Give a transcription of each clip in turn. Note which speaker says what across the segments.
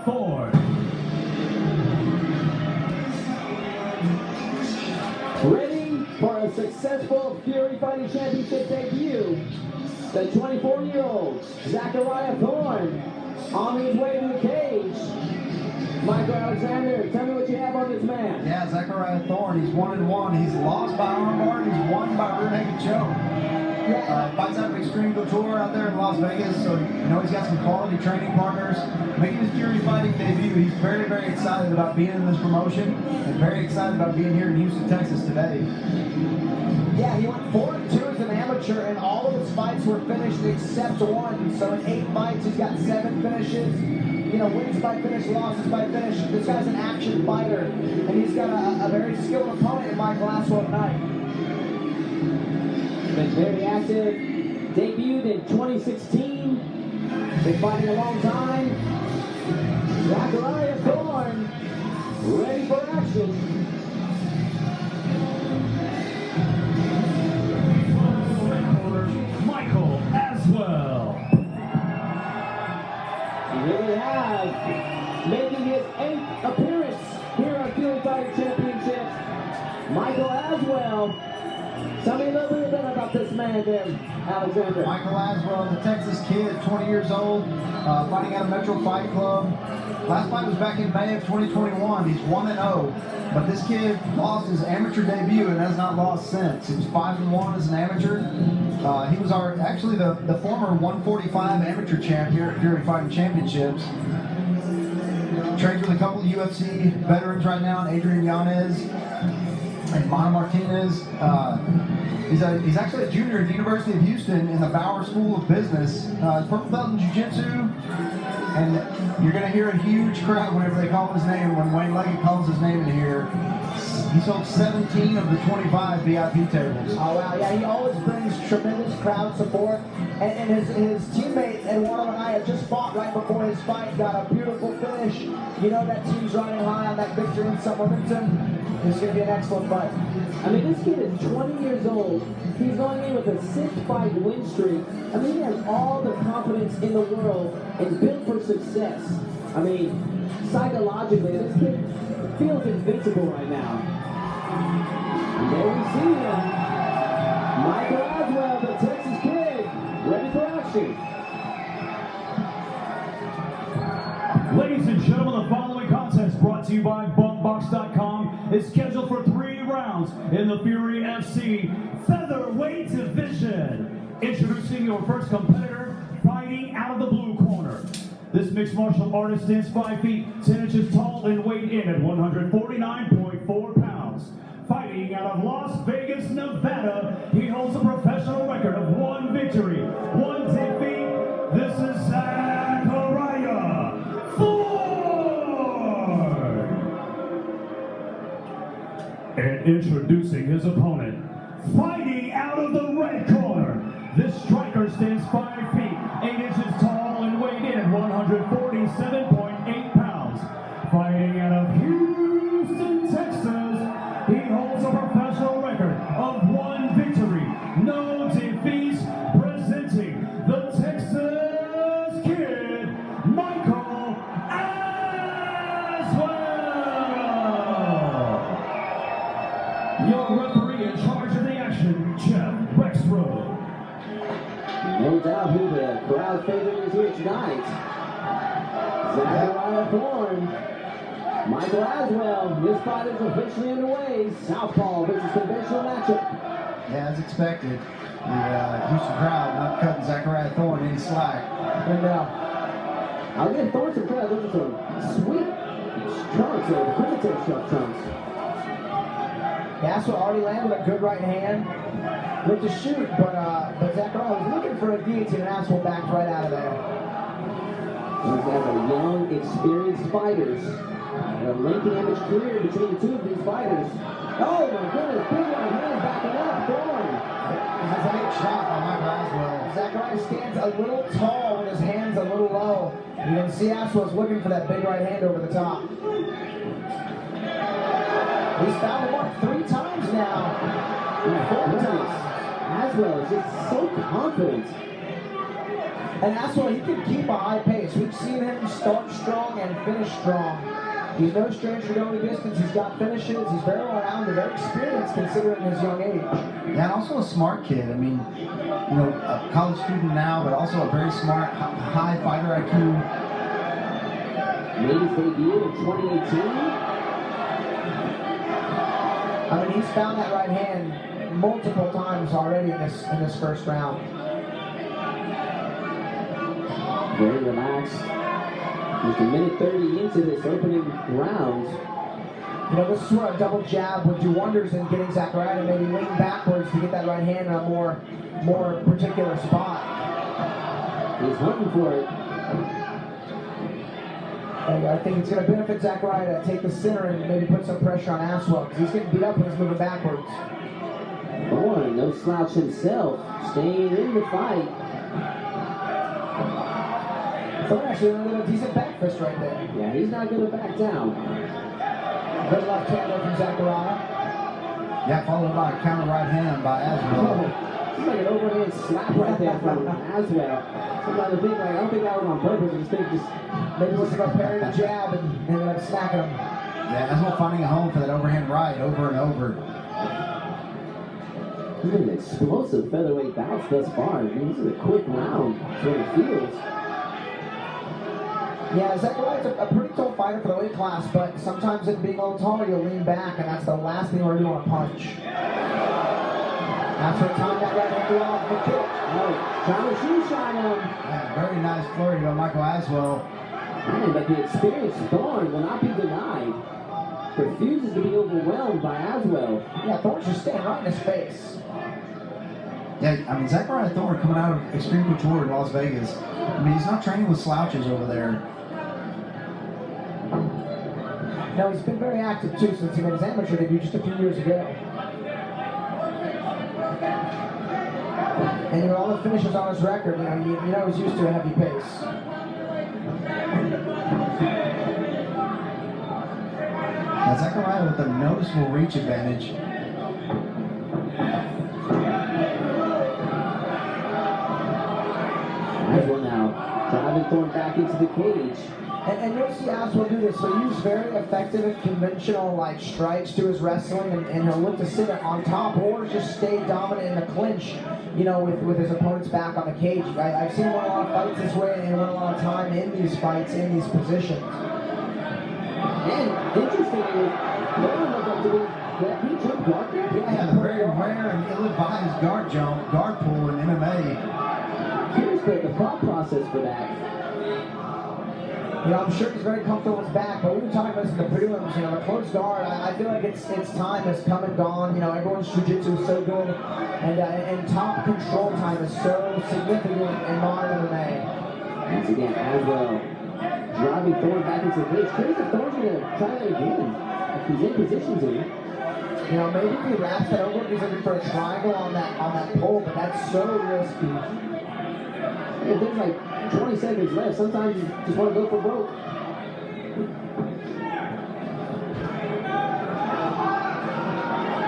Speaker 1: Thorne.
Speaker 2: Ready for a successful Fury Fighting Championship debut, the 24-year-old Zachariah Thorne on his way to the cage. Michael Alexander, tell me what you have on this man.
Speaker 3: Yeah, Zachariah Thorne, he's 1-1. He's lost by armbar, he's won by rear naked choke. Fights out of Extreme Couture out there in Las Vegas, so you know he's got some quality training partners. Making his Fury Fighting debut, he's very, very excited about being in this promotion and very excited about being here in Houston, Texas today.
Speaker 2: Yeah, he went 4-2 as an amateur, and all of his fights were finished except one. So in 8 fights, he's got 7 finishes. You know, wins by finish, losses by finish. This guy's an action fighter, and he's got a very skilled opponent in Michael Aswell tonight. Been very active. Debuted in 2016. Been fighting a long time. Zachariah Thorne, ready for action.
Speaker 1: Michael Aswell.
Speaker 2: Here we have, making his 8th appearance here on Fury Fighting Championship, Michael Aswell. Tell me a little bit about this man there, Alexander.
Speaker 3: Michael Aswell, the Texas kid, 20 years old, fighting out of Metro Fight Club. Last fight was back in May of 2021. He's 1-0, but this kid lost his amateur debut and has not lost since. He was 5-1 as an amateur. He was actually the former 145 amateur champ here at Fury Fighting Championships. Trains with a couple of UFC veterans right now, Adrian Yanez and Mana Martinez. He's actually a junior at the University of Houston in the Bauer School of Business. Purple belt in Jiu-Jitsu, and you're going to hear a huge crowd whenever they call his name. When Wayne Leggett calls his name in here, he sold 17 of the 25 VIP tables.
Speaker 2: Oh wow, yeah, he always brings tremendous crowd support. And his teammate Eduardo and I have just fought right before his fight, got a beautiful finish. You know that team's riding high on that victory and some momentum. It's going to be an excellent fight. I mean, this kid is 20 years old. He's going in with a 6-fight win streak. I mean, he has all the confidence in the world and built for success. I mean, psychologically, this kid feels invincible right now. And there we see him. Michael Aswell, the Texas kid, ready for action.
Speaker 1: Ladies and gentlemen, the following contest brought to you by BunkBox.com is scheduled for 3 rounds in the FuryFC featherweight division. Introducing your first competitor, fighting out of the blue corner. This mixed martial artist stands 5 feet 10 inches tall and weighed in at 149.4 pounds. Fighting out of Las Vegas, Nevada, he holds a professional record of 1 victory, 1 defeat. This is Zachariah Thorne. And introducing his opponent, fighting out of the red corner. This striker stands 5 feet 8 inches tall and weighed in at 147.8 pounds. Fighting out of Houston, Texas, he holds a professional record of 1 victory, no defeats, presenting the Texas kid, Michael Aswell. Your referee in charge of the action, Jeff Rexroad.
Speaker 2: No doubt who the crowd favorite is here tonight. Zachariah Thorne. Michael Aswell, this fight is officially underway. Southpaw versus conventional matchup.
Speaker 3: Yeah, as expected, the Houston crowd not cutting Zachariah Thorne any slack.
Speaker 2: And I'll give Thorne some credit. Those are some sweet trunks, or primitive trunks. Aswell already landed a good right hand. Went to shoot, but Zachariah was looking for a guillotine, and Aswell backed right out of there. These guys are young, experienced fighters. A lengthy image career between the 2 of these fighters. Oh my goodness, big right hand backing up, Thorne.
Speaker 3: That's a big shot by Michael Aswell.
Speaker 2: Zachariah stands a little tall with his hands a little low. You can see Aswell's looking for that big right hand over the top. He's found the mark 3 times now. 4 times. Aswell is just so confident. And Aswell, he can keep a high pace. We've seen him start strong and finish strong. He's no stranger to going the distance. He's got finishes. He's very well-rounded, very experienced considering his young age.
Speaker 3: Yeah, and also a smart kid. I mean, you know, a college student now, but also a very smart, high fighter IQ.
Speaker 4: Made his debut in 2018.
Speaker 2: I mean, he's found that right hand multiple times already in this first round.
Speaker 4: Very relaxed. Just a minute 30 into this opening round.
Speaker 2: You know, this is where a double jab would do wonders in getting Zachariah to maybe lean backwards to get that right hand in a more particular spot.
Speaker 4: He's hunting for it.
Speaker 2: And I think it's going to benefit Zachariah to take the center and maybe put some pressure on Aswell, because he's getting beat up when he's moving backwards.
Speaker 4: Thorne, no slouch himself, staying in the fight.
Speaker 2: Thorne actually a decent back fist right there.
Speaker 4: Yeah, he's not going to back down.
Speaker 2: Good left hand there from Zachariah.
Speaker 3: Yeah, followed by a counter right hand by Aswell.
Speaker 4: It's like an overhand slap right there from Aswell. Sometimes I think, like, I don't think that was on purpose. I just think
Speaker 2: maybe was about parrying the jab and ended up smacking him.
Speaker 3: Yeah, Aswell finding a home for that overhand right over and over.
Speaker 4: He's been an explosive featherweight bout thus far. I mean, this is a quick round. That's what it feels.
Speaker 2: Yeah, Zachariah's a pretty tall fighter for the weight class, but sometimes it being a little taller, you'll lean back, and that's the last thing you want to do on a punch. After a time, that right hand off the kick.
Speaker 4: Oh, trying to shoe shine him.
Speaker 3: Yeah, very nice flurry by Michael Aswell.
Speaker 4: Man, but the experienced Thorne will not be denied. Refuses to be overwhelmed by Aswell.
Speaker 2: Yeah, Thorne's just staying right in his face.
Speaker 3: Yeah, I mean, Zachariah Thorne coming out of Extreme Couture in Las Vegas. I mean, he's not training with slouches over there.
Speaker 2: No, he's been very active, too, since he made his amateur debut just a few years ago. And you know, all the finishes on his record, you know he's used to a heavy pace.
Speaker 3: Now, Zachariah with a noticeable reach advantage.
Speaker 4: Aswell now driving Thorne back into the cage.
Speaker 2: And you'll see Aswell do this. He'll use very effective and conventional like strikes to his wrestling, and he'll look to sit on top or just stay dominant in the clinch, you know, with his opponent's back on the cage. I've seen him win a lot of fights this way and win a lot of time in these fights, in these positions.
Speaker 4: And interestingly, Thorne looked like to be that he jumped guard there.
Speaker 3: Yeah, the very rare and ill-advised guard pull in MMA.
Speaker 4: Here's the thought process for that.
Speaker 2: You know, I'm sure he's very comfortable with his back, but we were talking about this in the prelims, you know, the close guard, I feel like its time has come and gone. You know, everyone's jiu-jitsu is so good, and top control time is so significant in modern MMA.
Speaker 4: Once again, Aswell driving Thorne back into the cage. Curious if Thorne's going to try that again. If he's in position to.
Speaker 2: You know, maybe if he wraps that over, he's looking for a triangle on that pole, but that's so risky.
Speaker 4: If there's like 20 seconds left, sometimes you just want to go for broke.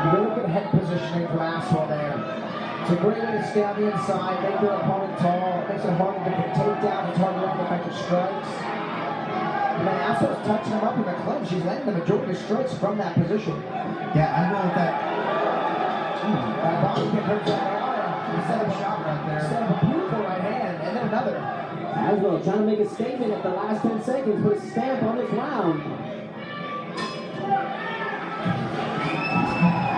Speaker 2: You look at head positioning from Aswell there. It's a great way to stay on the inside, make your opponent tall. It makes it harder to get takedown, it's harder to land effective strikes. And then Aswell's touching him up in the clinch. He's landing the majority of strikes from that position.
Speaker 3: Yeah, I know that.
Speaker 2: That body kick hurts Zachariah.
Speaker 3: He set a shot right there.
Speaker 2: Set up a beautiful right hand, and then another.
Speaker 4: Aswell trying to make a statement at the last 10 seconds, put a stamp on this round.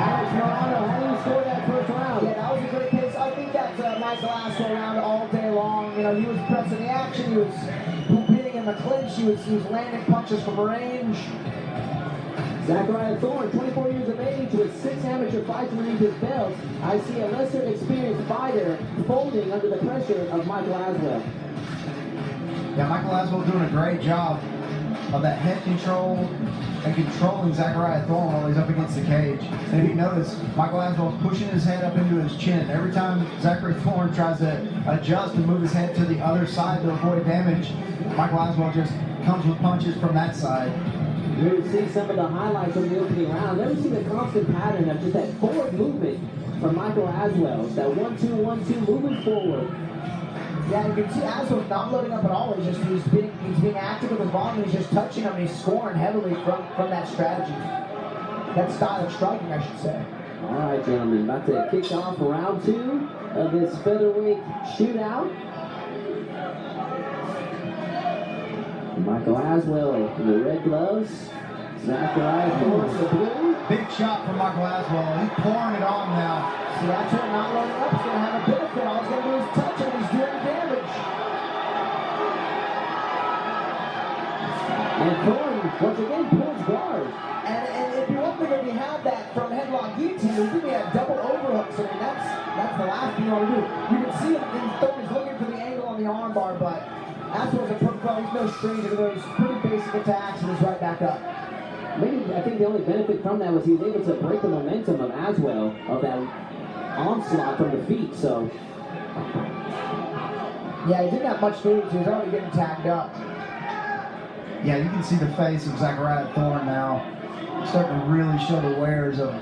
Speaker 4: Alex Morano, how do you score that first round?
Speaker 2: Yeah, that was a great pace. I think that's Michael Aswell around all day long. You know, he was pressing the action. He was hitting in the clinch. He was landing punches from range.
Speaker 4: Zachariah Thorne, 24 years of age with 6 amateur fights underneath his belt. I see a lesser experienced fighter folding under the pressure of Michael Aswell.
Speaker 3: Yeah, Michael Aswell doing a great job of that head control and controlling Zachariah Thorne while he's up against the cage. And if you notice, Michael Aswell is pushing his head up into his chin. Every time Zachary Thorne tries to adjust and move his head to the other side to avoid damage, Michael Aswell just comes with punches from that side.
Speaker 4: Here we see some of the highlights of the opening round. There we see the constant pattern of just that forward movement from Michael Aswell. That 1-2, 1-2 moving forward.
Speaker 2: Yeah, you can see Aswell's not loading up at all. He's being active with his volume. He's just touching him. He's scoring heavily from that strategy. That style of striking, I should say.
Speaker 4: All right, gentlemen, about to kick off round 2 of this featherweight shootout. Michael Aswell in the red gloves. Zachariah Thorne in the blue.
Speaker 3: Big shot from Michael Aswell. He's pouring it on now.
Speaker 2: See, that's what not loading up is going to have a benefit. All he's going to do is touch him. He's doing damage.
Speaker 4: And Thorne, once again, pulls guard.
Speaker 2: And if you want to maybe have that from headlock guillotine, there's going to be a double overhook. So I mean, that's the last thing you want to do. You can see him, Thorne is looking for the angle on the armbar, but Aswell's a perfect ball. He's no stranger to those pretty basic attacks, and he's right back up.
Speaker 4: Maybe I think the only benefit from that was he was able to break the momentum of Aswell, of that onslaught from the feet. So
Speaker 2: yeah, he didn't have much to do. He was already getting tagged up.
Speaker 3: Yeah, you can see the face of Zachariah Thorne now starting to really show the wares of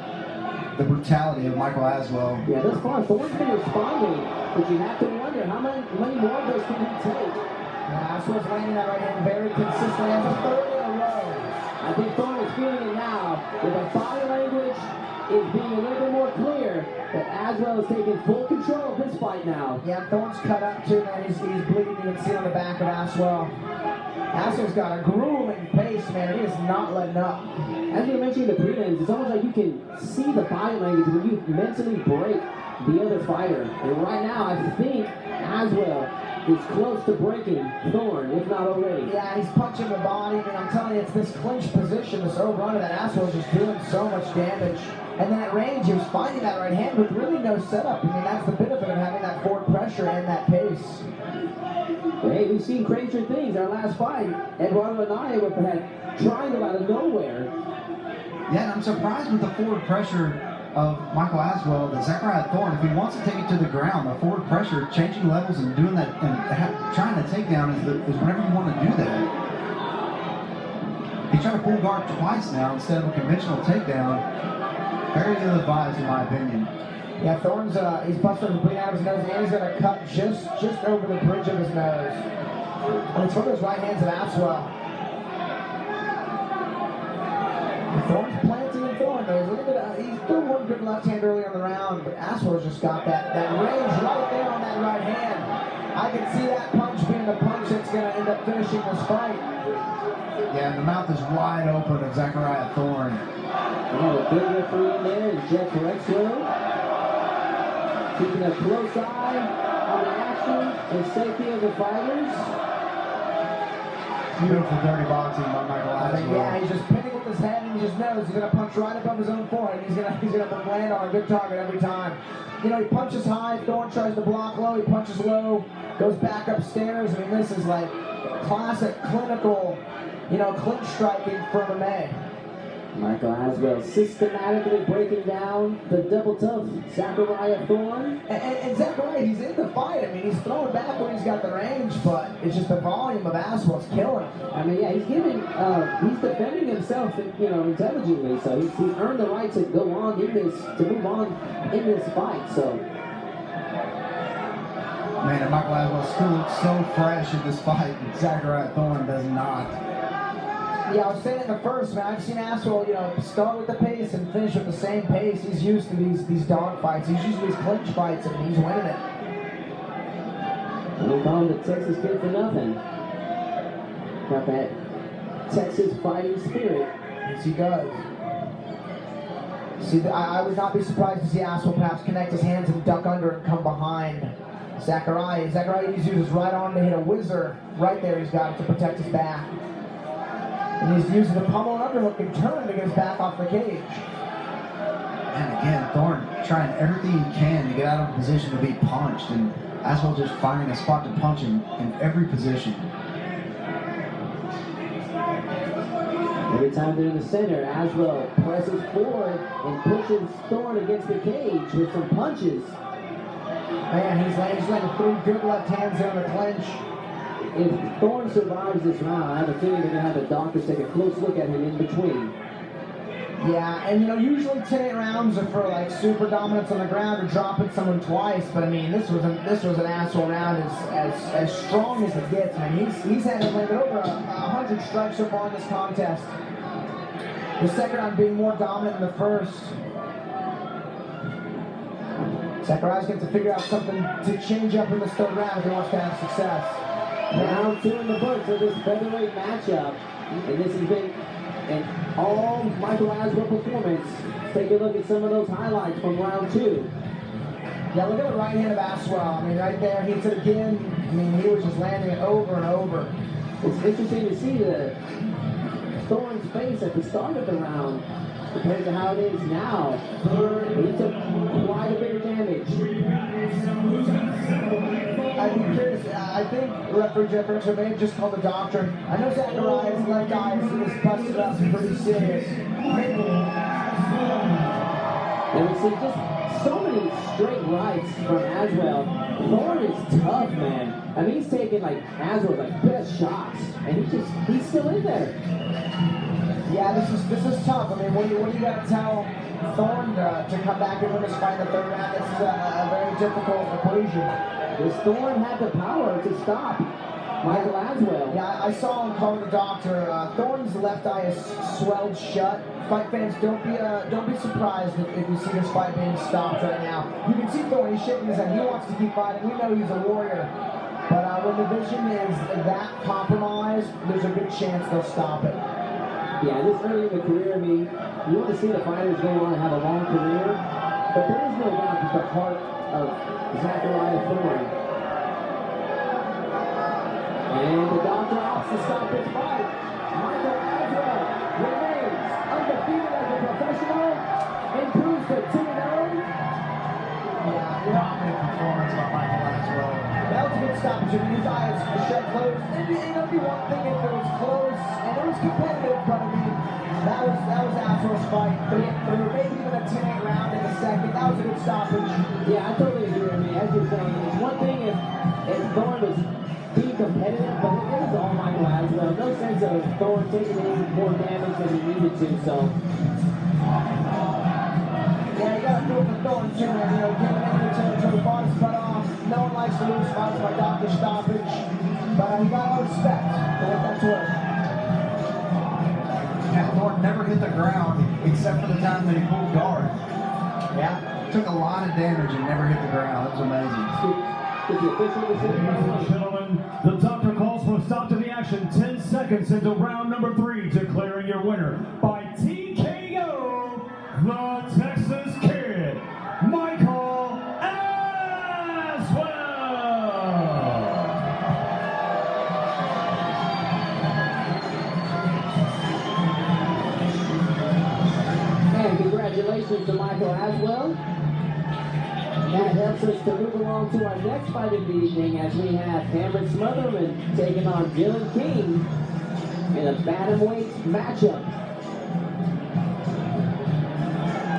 Speaker 3: the brutality of Michael Aswell.
Speaker 4: yeah, thus far Thorne's been responding, but you have to wonder how many more of those can he take.
Speaker 2: Yeah, Aswell's landing that right hand very consistently. That's a third in a row.
Speaker 4: I think Thorne is feeling it now, with the body language is being a little bit more clear that Aswell is taking full control of this fight now.
Speaker 2: Yeah, Thorne's cut up too, man. He's bleeding. You can see on the back of Aswell. Aswell's got a grueling pace, man. He is not letting up.
Speaker 4: As we mentioned in the prelims, it's almost like you can see the body language when you mentally break the other fighter. And right now, I think Aswell is close to breaking Thorne, if not already.
Speaker 2: Yeah, he's punching the body. I mean, I'm telling you, it's this clinch position, this over-under that Aswell's just doing so much damage. And that range, he was finding that right hand with really no setup. I mean, that's the benefit of having that forward pressure and that pace.
Speaker 4: Hey, we've seen crazier things. Our last fight, Eduardo and I had triangle out of nowhere.
Speaker 3: Yeah, and I'm surprised with the forward pressure of Michael Aswell that Zachariah Thorne, if he wants to take it to the ground, the forward pressure, changing levels and doing that, and trying to take down is whenever you want to do that. He tried to pull guard twice now instead of a conventional takedown. Very ill-advised, in my opinion.
Speaker 2: Yeah, Thorne's, he's busting the bleed out of his nose, and he's got a cut just over the bridge of his nose. And it's from those right hands of Aswell. Thorne's planting and Thorne, though. He's threw one good left hand early on the round, but Aswell's just got that range right there on that right hand. I can see that punch being the punch that's going to end up finishing this fight.
Speaker 3: Yeah, and the mouth is wide open of Zachariah Thorne.
Speaker 4: Oh, a good referee in there is Jeff Rexwell. Keeping a close eye on the action and safety of the fighters.
Speaker 3: Beautiful dirty boxing by Michael Aswell.
Speaker 2: Yeah, he's just pinning with his head, and he just knows he's going to punch right above his own forehead. He's gonna land on a good target every time. You know, he punches high, Thorne tries to block low, he punches low, goes back upstairs. I mean, this is like classic clinical, clinch striking from MMA.
Speaker 4: Michael Aswell systematically breaking down the double tough Zachariah Thorne.
Speaker 2: And Zachariah, he's in the fight. I mean, he's throwing back when he's got the range, but it's just the volume of Aswell's killing him.
Speaker 4: I mean, yeah, he's defending himself, intelligently. So he's earned the right to go on to move on in this fight. So.
Speaker 3: Man, and Michael Aswell still looks so fresh in this fight, and Zachariah Thorne does not.
Speaker 2: Yeah, I was saying in the first, man, I've seen Aswell, start with the pace and finish with the same pace. He's used to these dog fights. He's used to these clinch fights, and he's winning it.
Speaker 4: Don't call him the Texas kid for nothing. Got that Texas fighting spirit.
Speaker 2: Yes, he does. See, I would not be surprised to see Aswell perhaps connect his hands and duck under and come behind Zachariah. Zachariah uses his right arm to hit a whizzer. Right there, he's got it to protect his back. And he's using the pummel and underhook and turn to get his back off the cage.
Speaker 3: And again, Thorne trying everything he can to get out of a position to be punched, and Aswell just finding a spot to punch him in every position.
Speaker 4: Every time they're in the center, Aswell presses forward and pushes Thorne against the cage with some punches.
Speaker 2: Man, he's landing 3 good left hands there in the clinch.
Speaker 4: If Thorne survives this round, I have a feeling they're going to have the doctors take a close look at him in between.
Speaker 2: Yeah, and you know, usually 10-8 rounds are for like super dominance on the ground or dropping someone twice. But I mean, this was an Aswell round as strong as it gets. I mean, he's had landed over 100 strikes so far in this contest. The second round being more dominant than the first. Zachariah's going to figure out something to change up in this third round if he wants to have success.
Speaker 4: Round 2 in the books of this featherweight matchup. And this has been an all Michael Aswell performance. Take a look at some of those highlights from round 2.
Speaker 2: Yeah, look at the right hand of Aswell. I mean, right there, hits it again. I mean, he was just landing it over and over.
Speaker 4: It's interesting to see the Thorne's face at the start of the round compared to how it is now. He took quite a bit of damage.
Speaker 2: I'd be curious. I think referee Jefferson may have just called the doctor. I know Zachariah's left eye is busted up pretty serious.
Speaker 4: And we see just so many straight rights from Aswell. Thorne is tough, man. I mean, he's taking like Aswell's like best shots, and he's still in there.
Speaker 2: Yeah, this is tough. I mean, what do you got to tell Thorne to come back and win this fight in the third round? This is a very difficult equation.
Speaker 4: This Thorne had the power to stop Michael Aswell.
Speaker 2: Yeah, I saw him call the doctor. Thorne's left eye is swelled shut. Fight fans, don't be surprised if you see this fight being stopped right now. You can see Thorne, he's shaking his head. He wants to keep fighting. We know he's a warrior. But when the vision is that compromised, there's a good chance they'll stop it.
Speaker 4: Yeah, this early in the career, I mean, you want to see the fighters go on and have a long career, but there is no doubt that the heart of Zachariah Thorne. And the doctor opts to stop this fight. Michael Aswell remains undefeated as a professional, improves to 2-0.
Speaker 2: Yeah,
Speaker 3: Dominant performance by Michael Aswell.
Speaker 2: that was a good stoppage. I mean, his eyes shut closed. It'd be one thing if it was close and it was competitive, but I mean, that was Aswell's fight. Maybe even a 10-8 round in the second. That was a good stoppage.
Speaker 4: Yeah, I totally agree. I mean, as you're saying, it's one thing if Thorne was being competitive, but it is all Michael Aswell. No sense of Thorne taking any more damage than he needed to, so.
Speaker 2: Yeah, you gotta do it for Thorne too, man. You know, giving into the bodies cut off. No one likes to lose fights by doctor stoppage, but you gotta respect for what that's worth.
Speaker 3: Yeah, Thorne never hit the ground except for the time that he pulled guard.
Speaker 2: Yeah.
Speaker 3: Took a lot of damage and never hit the ground. It was amazing.
Speaker 4: Did the official decision?
Speaker 1: Ladies and gentlemen, the doctor calls for a stop to the action 10 seconds into round number 3, declaring your winner by TKO, the Texas Kid, Michael Aswell.
Speaker 4: And congratulations to Michael Aswell. That helps us to move along to our next fight of the evening as we have Cameron Smotherman taking on Dylan King in a bantamweight matchup.